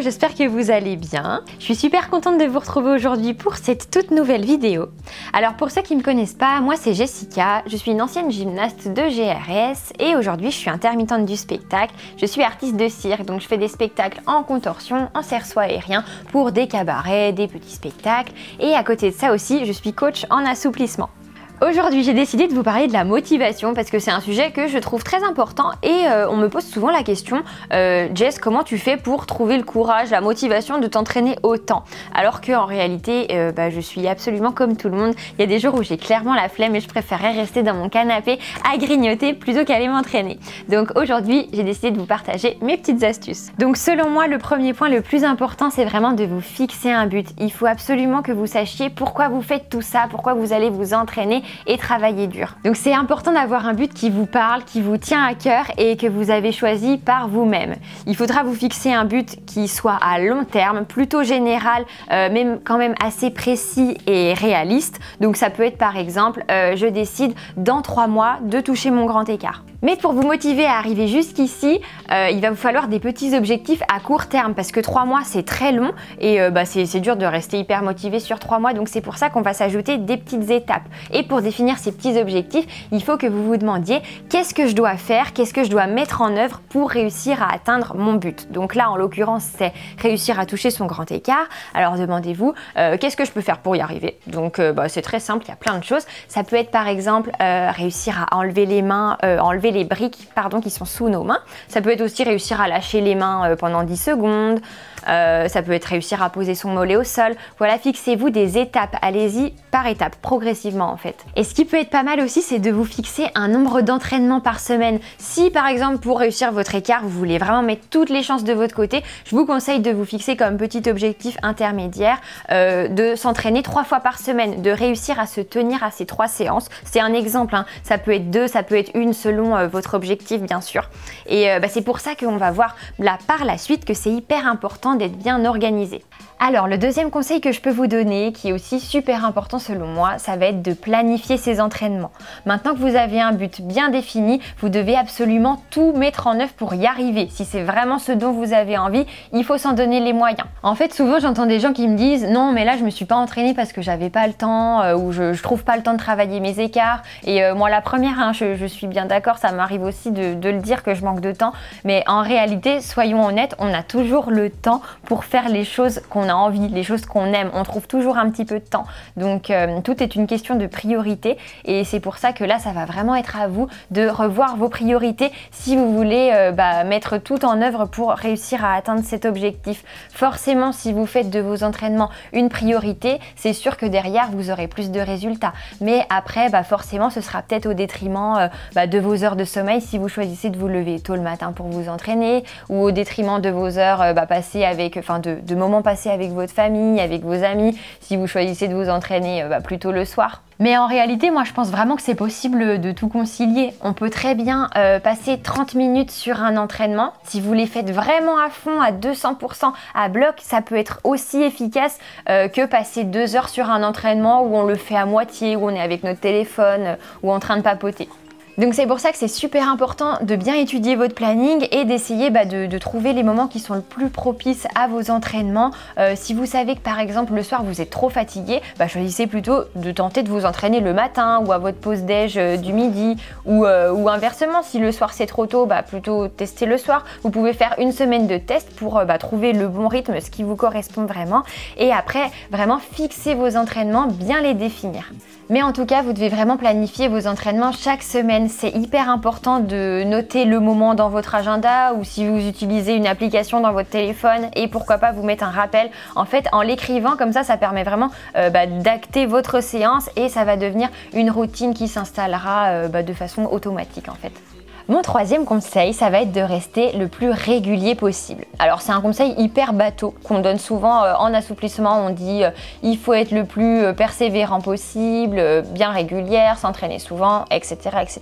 j'espère que vous allez bien. Je suis super contente de vous retrouver aujourd'hui pour cette toute nouvelle vidéo. Alors pour ceux qui ne me connaissent pas, moi c'est Jessica, je suis une ancienne gymnaste de GRS et aujourd'hui je suis intermittente du spectacle. Je suis artiste de cirque, donc je fais des spectacles en contorsion, en cerceau aérien pour des cabarets, des petits spectacles et à côté de ça aussi je suis coach en assouplissement. Aujourd'hui, j'ai décidé de vous parler de la motivation parce que c'est un sujet que je trouve très important et on me pose souvent la question Jess, comment tu fais pour trouver le courage, la motivation de t'entraîner autant? Alors qu'en réalité, je suis absolument comme tout le monde. Il y a des jours où j'ai clairement la flemme et je préférerais rester dans mon canapé à grignoter plutôt qu'aller m'entraîner. Donc aujourd'hui, j'ai décidé de vous partager mes petites astuces. Donc selon moi, le premier point le plus important, c'est vraiment de vous fixer un but. Il faut absolument que vous sachiez pourquoi vous faites tout ça, pourquoi vous allez vous entraîner et travailler dur. Donc c'est important d'avoir un but qui vous parle, qui vous tient à cœur et que vous avez choisi par vous-même. Il faudra vous fixer un but qui soit à long terme, plutôt général, mais quand même assez précis et réaliste. Donc ça peut être par exemple, je décide dans 3 mois de toucher mon grand écart. Mais pour vous motiver à arriver jusqu'ici, il va vous falloir des petits objectifs à court terme parce que 3 mois c'est très long et c'est dur de rester hyper motivé sur 3 mois, donc c'est pour ça qu'on va s'ajouter des petites étapes. Et pour définir ces petits objectifs, il faut que vous vous demandiez qu'est-ce que je dois faire, qu'est-ce que je dois mettre en œuvre pour réussir à atteindre mon but. Donc là en l'occurrence c'est réussir à toucher son grand écart. Alors demandez-vous qu'est-ce que je peux faire pour y arriver. Donc c'est très simple, il y a plein de choses. Ça peut être par exemple réussir à enlever les mains, enlever les briques qui sont sous nos mains. Ça peut être aussi réussir à lâcher les mains pendant 10 secondes. Ça peut être réussir à poser son mollet au sol. Voilà, fixez-vous des étapes. Allez-y par étapes, progressivement en fait. Et ce qui peut être pas mal aussi, c'est de vous fixer un nombre d'entraînements par semaine. Si par exemple pour réussir votre écart, vous voulez vraiment mettre toutes les chances de votre côté, je vous conseille de vous fixer comme petit objectif intermédiaire de s'entraîner 3 fois par semaine, de réussir à se tenir à ces 3 séances. C'est un exemple, hein. Ça peut être 2, ça peut être 1 selon votre objectif bien sûr. Et c'est pour ça qu'on va voir là par la suite que c'est hyper important d'être bien organisé. Alors le deuxième conseil que je peux vous donner, qui est aussi super important selon moi, ça va être de planifier ses entraînements. Maintenant que vous avez un but bien défini, vous devez absolument tout mettre en œuvre pour y arriver. Si c'est vraiment ce dont vous avez envie, il faut s'en donner les moyens. En fait, souvent j'entends des gens qui me disent non mais là je me suis pas entraînée parce que j'avais pas le temps ou je trouve pas le temps de travailler mes écarts. Et moi la première, hein, je suis bien d'accord, ça m'arrive aussi de le dire que je manque de temps. Mais en réalité, soyons honnêtes, on a toujours le temps pour faire les choses qu'on a envie, les choses qu'on aime. On trouve toujours un petit peu de temps. Donc tout est une question de priorité et c'est pour ça que là ça va vraiment être à vous de revoir vos priorités si vous voulez mettre tout en œuvre pour réussir à atteindre cet objectif. Forcément, si vous faites de vos entraînements une priorité, c'est sûr que derrière vous aurez plus de résultats. Mais après, forcément ce sera peut-être au détriment de vos heures de sommeil si vous choisissez de vous lever tôt le matin pour vous entraîner ou au détriment de vos heures passées avec, de moments passés avec votre famille, avec vos amis, si vous choisissez de vous entraîner plutôt le soir. Mais en réalité, moi je pense vraiment que c'est possible de tout concilier. On peut très bien passer 30 minutes sur un entraînement. Si vous les faites vraiment à fond, à 200% à bloc, ça peut être aussi efficace que passer 2 heures sur un entraînement où on le fait à moitié, où on est avec notre téléphone ou en train de papoter. Donc c'est pour ça que c'est super important de bien étudier votre planning et d'essayer de trouver les moments qui sont le plus propices à vos entraînements. Si vous savez que par exemple le soir vous êtes trop fatigué, choisissez plutôt de tenter de vous entraîner le matin ou à votre pause déj du midi ou inversement, si le soir c'est trop tôt, plutôt tester le soir. Vous pouvez faire une semaine de test pour trouver le bon rythme, ce qui vous correspond vraiment et après vraiment fixer vos entraînements, bien les définir. Mais en tout cas, vous devez vraiment planifier vos entraînements chaque semaine. C'est hyper important de noter le moment dans votre agenda ou si vous utilisez une application dans votre téléphone et pourquoi pas vous mettre un rappel. En fait, en l'écrivant comme ça permet vraiment d'acter votre séance et ça va devenir une routine qui s'installera de façon automatique en fait. Mon troisième conseil, ça va être de rester le plus régulier possible. Alors c'est un conseil hyper bateau qu'on donne souvent en assouplissement. On dit il faut être le plus persévérant possible, bien régulière, s'entraîner souvent, etc., etc.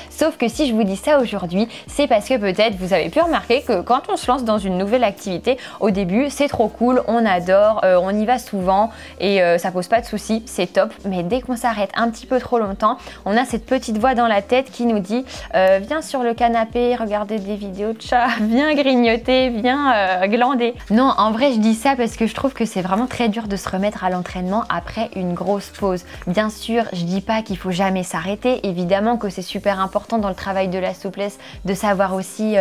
Sauf que si je vous dis ça aujourd'hui, c'est parce que peut-être vous avez pu remarquer que quand on se lance dans une nouvelle activité, au début c'est trop cool, on adore, on y va souvent et ça pose pas de soucis, c'est top. Mais dès qu'on s'arrête un petit peu trop longtemps, on a cette petite voix dans la tête qui nous dit viens viens sur le canapé regarder des vidéos de chats, viens grignoter, viens glander. Non, en vrai je dis ça parce que je trouve que c'est vraiment très dur de se remettre à l'entraînement après une grosse pause. Bien sûr, je dis pas qu'il faut jamais s'arrêter, évidemment que c'est super important dans le travail de la souplesse de savoir aussi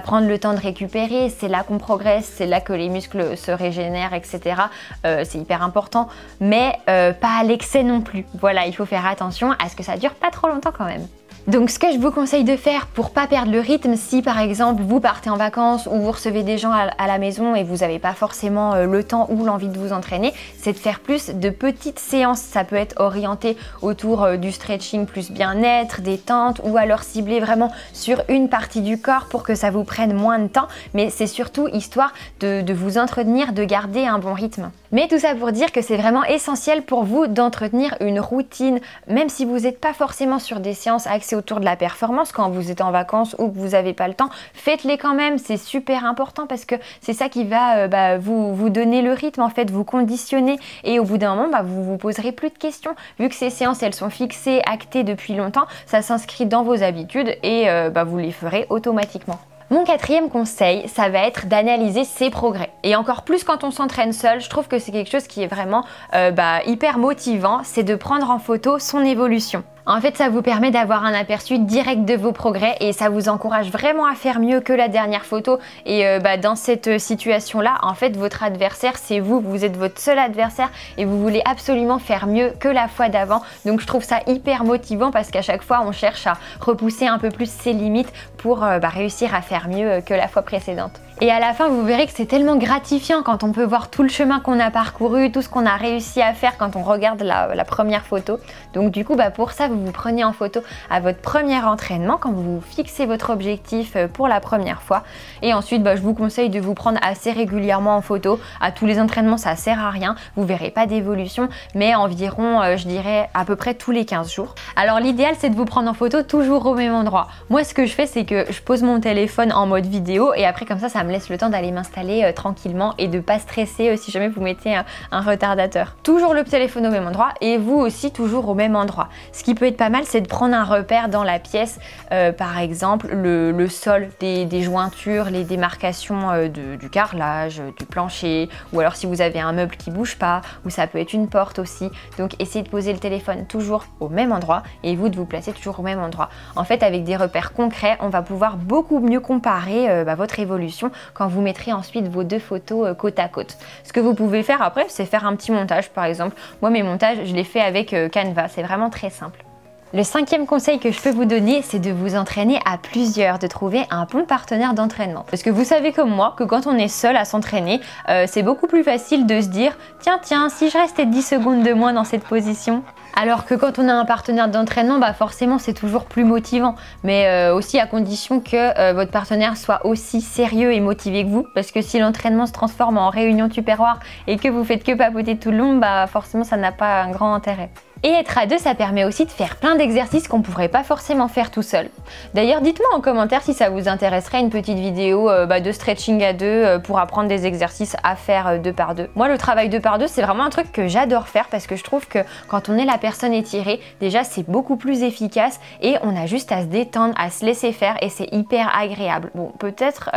prendre le temps de récupérer, c'est là qu'on progresse, c'est là que les muscles se régénèrent, etc. C'est hyper important, mais pas à l'excès non plus. Voilà, il faut faire attention à ce que ça dure pas trop longtemps quand même. Donc ce que je vous conseille de faire pour pas perdre le rythme, si par exemple vous partez en vacances ou vous recevez des gens à la maison et vous n'avez pas forcément le temps ou l'envie de vous entraîner, c'est de faire plus de petites séances. Ça peut être orienté autour du stretching plus bien-être, détente, ou alors ciblé vraiment sur une partie du corps pour que ça vous prenne moins de temps, mais c'est surtout histoire de vous entretenir, de garder un bon rythme. Mais tout ça pour dire que c'est vraiment essentiel pour vous d'entretenir une routine, même si vous n'êtes pas forcément sur des séances axées autour de la performance quand vous êtes en vacances ou que vous n'avez pas le temps, faites-les quand même, c'est super important parce que c'est ça qui va vous donner le rythme, en fait, vous conditionner, et au bout d'un moment, vous vous poserez plus de questions. Vu que ces séances, elles sont fixées, actées depuis longtemps, ça s'inscrit dans vos habitudes et vous les ferez automatiquement. Mon quatrième conseil, ça va être d'analyser ses progrès. Et encore plus quand on s'entraîne seul, je trouve que c'est quelque chose qui est vraiment hyper motivant, c'est de prendre en photo son évolution. En fait, ça vous permet d'avoir un aperçu direct de vos progrès et ça vous encourage vraiment à faire mieux que la dernière photo. Et dans cette situation-là, en fait, votre adversaire, c'est vous. Vous êtes votre seul adversaire et vous voulez absolument faire mieux que la fois d'avant. Donc, je trouve ça hyper motivant parce qu'à chaque fois, on cherche à repousser un peu plus ses limites pour réussir à faire mieux que la fois précédente. Et à la fin, vous verrez que c'est tellement gratifiant quand on peut voir tout le chemin qu'on a parcouru, tout ce qu'on a réussi à faire quand on regarde la première photo. Donc du coup, pour ça, vous vous prenez en photo à votre premier entraînement quand vous fixez votre objectif pour la première fois. Et ensuite, je vous conseille de vous prendre assez régulièrement en photo. À tous les entraînements, ça sert à rien. Vous verrez pas d'évolution, mais environ, je dirais, à peu près tous les 15 jours. Alors l'idéal, c'est de vous prendre en photo toujours au même endroit. Moi, ce que je fais, c'est que je pose mon téléphone en mode vidéo et après, comme ça me laisse le temps d'aller m'installer tranquillement et de pas stresser si jamais vous mettez un retardateur. Toujours le téléphone au même endroit et vous aussi toujours au même endroit. Ce qui peut être pas mal, c'est de prendre un repère dans la pièce, par exemple le sol, des jointures, les démarcations du carrelage, du plancher, ou alors si vous avez un meuble qui bouge pas, ou ça peut être une porte aussi. Donc essayez de poser le téléphone toujours au même endroit et vous de vous placer toujours au même endroit. En fait, avec des repères concrets, on va pouvoir beaucoup mieux comparer votre évolution quand vous mettrez ensuite vos deux photos côte à côte. Ce que vous pouvez faire après, c'est faire un petit montage par exemple. Moi, mes montages, je les fais avec Canva, c'est vraiment très simple. Le cinquième conseil que je peux vous donner, c'est de vous entraîner à plusieurs, de trouver un bon partenaire d'entraînement. Parce que vous savez comme moi que quand on est seul à s'entraîner, c'est beaucoup plus facile de se dire « Tiens, si je restais 10 secondes de moins dans cette position ». Alors que quand on a un partenaire d'entraînement, forcément c'est toujours plus motivant. Mais aussi à condition que votre partenaire soit aussi sérieux et motivé que vous. Parce que si l'entraînement se transforme en réunion tupperware et que vous faites que papoter tout le long, forcément ça n'a pas un grand intérêt. Et être à deux, ça permet aussi de faire plein d'exercices qu'on ne pourrait pas forcément faire tout seul. D'ailleurs, dites-moi en commentaire si ça vous intéresserait une petite vidéo de stretching à deux pour apprendre des exercices à faire 2 par 2. Moi, le travail 2 par 2, c'est vraiment un truc que j'adore faire parce que je trouve que quand on est la personne étirée, déjà c'est beaucoup plus efficace et on a juste à se détendre, à se laisser faire et c'est hyper agréable. Bon, peut-être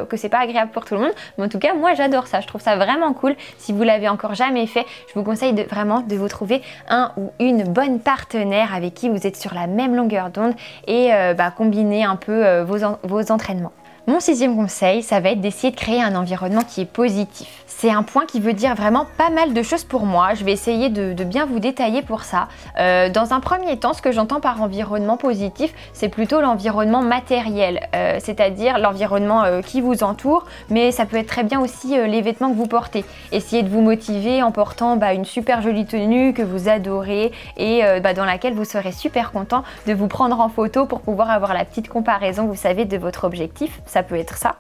que c'est pas agréable pour tout le monde, mais en tout cas, moi j'adore ça. Je trouve ça vraiment cool. Si vous l'avez encore jamais fait, je vous conseille vraiment de vous trouver un ou une bonne partenaire avec qui vous êtes sur la même longueur d'onde et combiner un peu vos entraînements. Mon 6e conseil, ça va être d'essayer de créer un environnement qui est positif. C'est un point qui veut dire vraiment pas mal de choses pour moi. Je vais essayer de bien vous détailler pour ça. Dans un premier temps, ce que j'entends par environnement positif, c'est plutôt l'environnement matériel, c'est-à-dire l'environnement qui vous entoure, mais ça peut être très bien aussi les vêtements que vous portez. Essayez de vous motiver en portant une super jolie tenue que vous adorez et dans laquelle vous serez super content de vous prendre en photo pour pouvoir avoir la petite comparaison, vous savez, de votre objectif. ça peut être ça.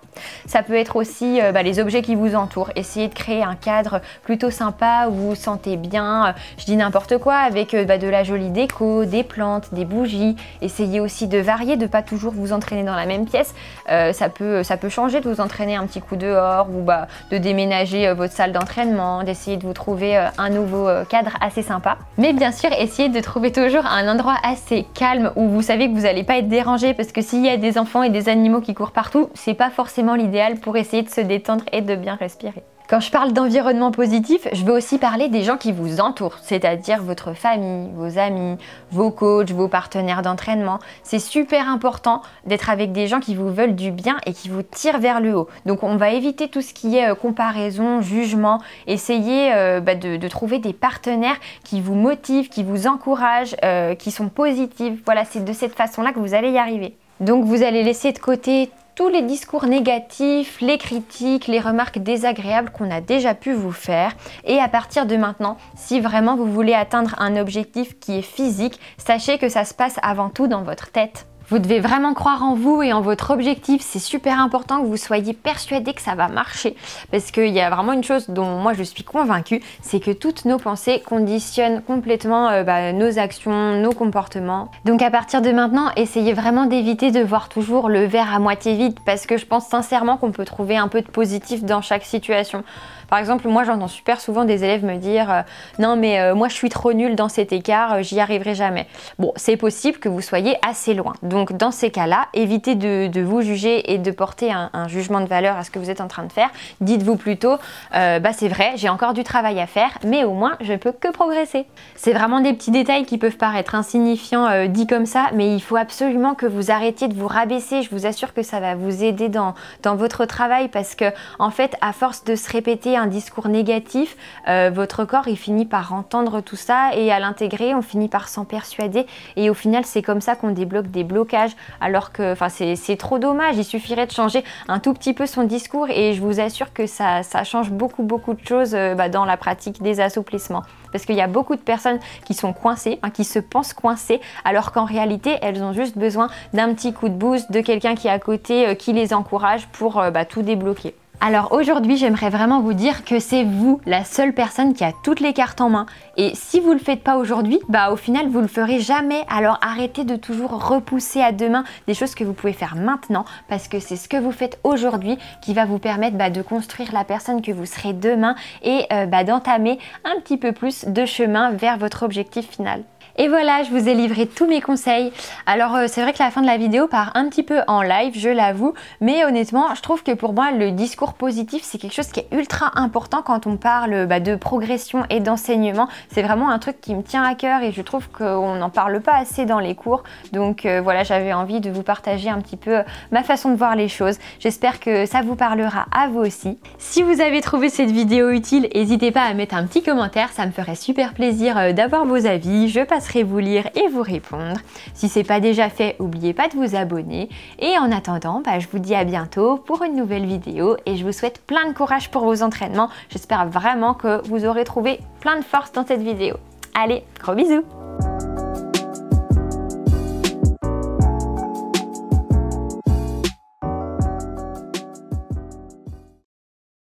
Ça peut être aussi les objets qui vous entourent. Essayez de créer un cadre plutôt sympa où vous vous sentez bien, je dis n'importe quoi, avec de la jolie déco, des plantes, des bougies. Essayez aussi de varier, de pas toujours vous entraîner dans la même pièce. Ça peut changer de vous entraîner un petit coup dehors ou de déménager votre salle d'entraînement, d'essayer de vous trouver un nouveau cadre assez sympa. Mais bien sûr, essayez de trouver toujours un endroit assez calme où vous savez que vous n'allez pas être dérangé, parce que s'il y a des enfants et des animaux qui courent partout, c'est pas forcément l'idéal pour essayer de se détendre et de bien respirer. Quand je parle d'environnement positif, je veux aussi parler des gens qui vous entourent, c'est-à-dire votre famille, vos amis, vos coachs, vos partenaires d'entraînement. C'est super important d'être avec des gens qui vous veulent du bien et qui vous tirent vers le haut. Donc on va éviter tout ce qui est comparaison, jugement, essayez de trouver des partenaires qui vous motivent, qui vous encouragent, qui sont positifs. Voilà, c'est de cette façon-là que vous allez y arriver. Donc vous allez laisser de côté tous les discours négatifs, les critiques, les remarques désagréables qu'on a déjà pu vous faire. Et à partir de maintenant, si vraiment vous voulez atteindre un objectif qui est physique, sachez que ça se passe avant tout dans votre tête. Vous devez vraiment croire en vous et en votre objectif. C'est super important que vous soyez persuadé que ça va marcher. Parce qu'il y a vraiment une chose dont moi je suis convaincue, c'est que toutes nos pensées conditionnent complètement nos actions, nos comportements. Donc à partir de maintenant, essayez vraiment d'éviter de voir toujours le verre à moitié vide, parce que je pense sincèrement qu'on peut trouver un peu de positif dans chaque situation. Par exemple, moi j'entends super souvent des élèves me dire non mais moi je suis trop nulle dans cet écart, j'y arriverai jamais. Bon, c'est possible que vous soyez assez loin. Donc dans ces cas-là, évitez de vous juger et de porter un jugement de valeur à ce que vous êtes en train de faire. Dites-vous plutôt, c'est vrai, j'ai encore du travail à faire, mais au moins je peux que progresser. C'est vraiment des petits détails qui peuvent paraître insignifiants dit comme ça, mais il faut absolument que vous arrêtiez de vous rabaisser. Je vous assure que ça va vous aider dans votre travail, parce que en fait, à force de se répéter un discours négatif, votre corps il finit par entendre tout ça, et à l'intégrer on finit par s'en persuader, et au final c'est comme ça qu'on débloque des blocages, alors que c'est trop dommage. Il suffirait de changer un tout petit peu son discours et je vous assure que ça change beaucoup de choses dans la pratique des assouplissements, parce qu'il y a beaucoup de personnes qui sont coincées, qui se pensent coincées, alors qu'en réalité elles ont juste besoin d'un petit coup de boost, de quelqu'un qui est à côté, qui les encourage pour tout débloquer. Alors aujourd'hui, j'aimerais vraiment vous dire que c'est vous, la seule personne qui a toutes les cartes en main. Et si vous ne le faites pas aujourd'hui, au final, vous ne le ferez jamais. Alors arrêtez de toujours repousser à demain des choses que vous pouvez faire maintenant, parce que c'est ce que vous faites aujourd'hui qui va vous permettre de construire la personne que vous serez demain et d'entamer un petit peu plus de chemin vers votre objectif final. Et voilà, je vous ai livré tous mes conseils. Alors c'est vrai que la fin de la vidéo part un petit peu en live, je l'avoue, mais honnêtement, je trouve que pour moi, le discours positif, c'est quelque chose qui est ultra important quand on parle de progression et d'enseignement. C'est vraiment un truc qui me tient à cœur et je trouve qu'on n'en parle pas assez dans les cours. Donc voilà, j'avais envie de vous partager un petit peu ma façon de voir les choses. J'espère que ça vous parlera à vous aussi. Si vous avez trouvé cette vidéo utile, n'hésitez pas à mettre un petit commentaire, ça me ferait super plaisir d'avoir vos avis. Je passerai vous lire et vous répondre. Si c'est pas déjà fait, n'oubliez pas de vous abonner. Et en attendant, je vous dis à bientôt pour une nouvelle vidéo et je vous souhaite plein de courage pour vos entraînements. J'espère vraiment que vous aurez trouvé plein de force dans cette vidéo. Allez, gros bisous!